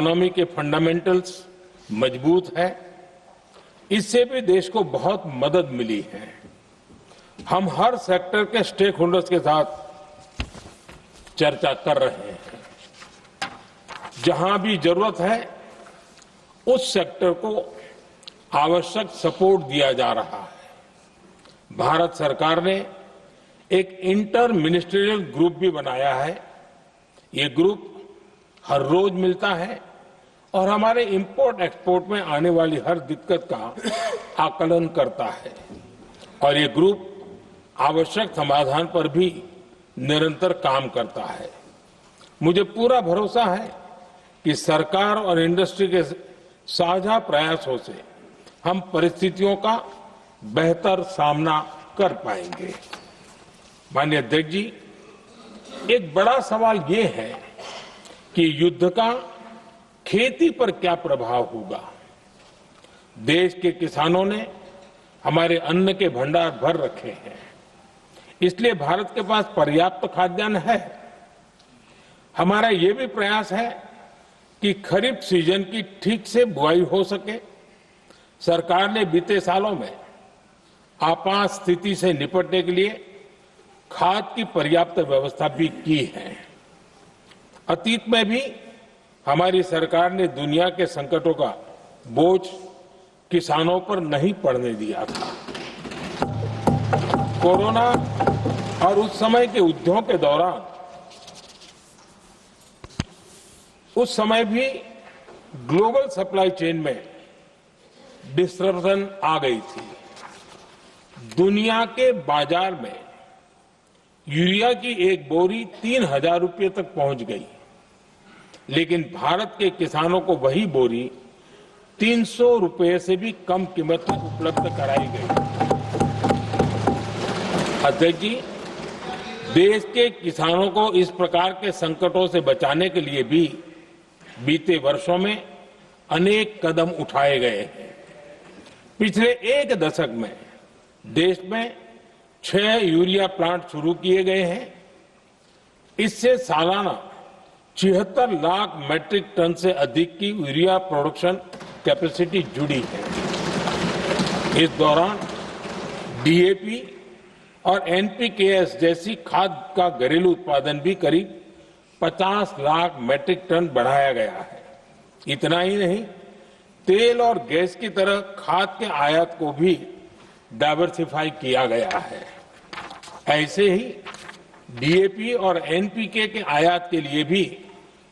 Economy के fundamentals मजबूत है। इससे भी देश को बहुत मदद मिली है। हम हर सेक्टर के स्टेक होल्डर्स के साथ चर्चा कर रहे हैं। जहां भी जरूरत है उस सेक्टर को आवश्यक सपोर्ट दिया जा रहा है। भारत सरकार ने एक इंटर मिनिस्ट्रियल ग्रुप भी बनाया है। ये ग्रुप हर रोज मिलता है और हमारे इंपोर्ट एक्सपोर्ट में आने वाली हर दिक्कत का आकलन करता है और ये ग्रुप आवश्यक समाधान पर भी निरंतर काम करता है। मुझे पूरा भरोसा है कि सरकार और इंडस्ट्री के साझा प्रयासों से हम परिस्थितियों का बेहतर सामना कर पाएंगे। माननीय अध्यक्ष जी, एक बड़ा सवाल ये है कि युद्ध का खेती पर क्या प्रभाव होगा। देश के किसानों ने हमारे अन्न के भंडार भर रखे हैं, इसलिए भारत के पास पर्याप्त खाद्यान्न है। हमारा ये भी प्रयास है कि खरीफ सीजन की ठीक से बुआई हो सके। सरकार ने बीते सालों में आपात स्थिति से निपटने के लिए खाद की पर्याप्त व्यवस्था भी की है। अतीत में भी हमारी सरकार ने दुनिया के संकटों का बोझ किसानों पर नहीं पड़ने दिया था। कोरोना और उस समय के युद्धों के दौरान उस समय भी ग्लोबल सप्लाई चेन में डिस्टरप्शन आ गई थी। दुनिया के बाजार में यूरिया की एक बोरी 3,000 रुपये तक पहुंच गई, लेकिन भारत के किसानों को वही बोरी 300 रुपये से भी कम कीमत में उपलब्ध कराई गई। अध्यक्ष जी, देश के किसानों को इस प्रकार के संकटों से बचाने के लिए भी बीते वर्षों में अनेक कदम उठाए गए हैं। पिछले एक दशक में देश में 6 यूरिया प्लांट शुरू किए गए हैं। इससे सालाना 76 लाख मैट्रिक टन से अधिक की यूरिया प्रोडक्शन कैपेसिटी जुड़ी है। इस दौरान डीएपी और एनपीकेएस जैसी खाद का घरेलू उत्पादन भी करीब 50 लाख मैट्रिक टन बढ़ाया गया है। इतना ही नहीं, तेल और गैस की तरह खाद के आयात को भी डाइवर्सिफाई किया गया है। ऐसे ही डीएपी और एनपीके के आयात के लिए भी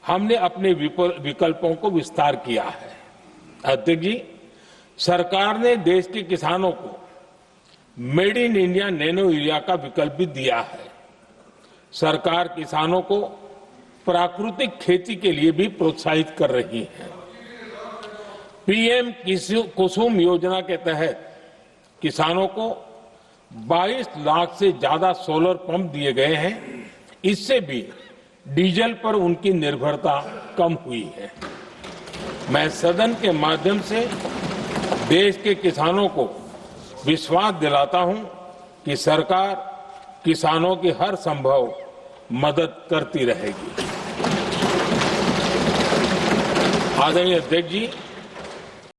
हमने अपने विकल्पों को विस्तार किया है। अध्यक्ष जी, सरकार ने देश के किसानों को made in India nano urea का विकल्प भी दिया है। सरकार किसानों को प्राकृतिक खेती के लिए भी प्रोत्साहित कर रही है। पीएम कुसुम योजना के तहत किसानों को 22 लाख से ज्यादा सोलर पंप दिए गए हैं। इससे भी डीजल पर उनकी निर्भरता कम हुई है। मैं सदन के माध्यम से देश के किसानों को विश्वास दिलाता हूं कि सरकार किसानों की हर संभव मदद करती रहेगी। आदरणीय अध्यक्ष जी,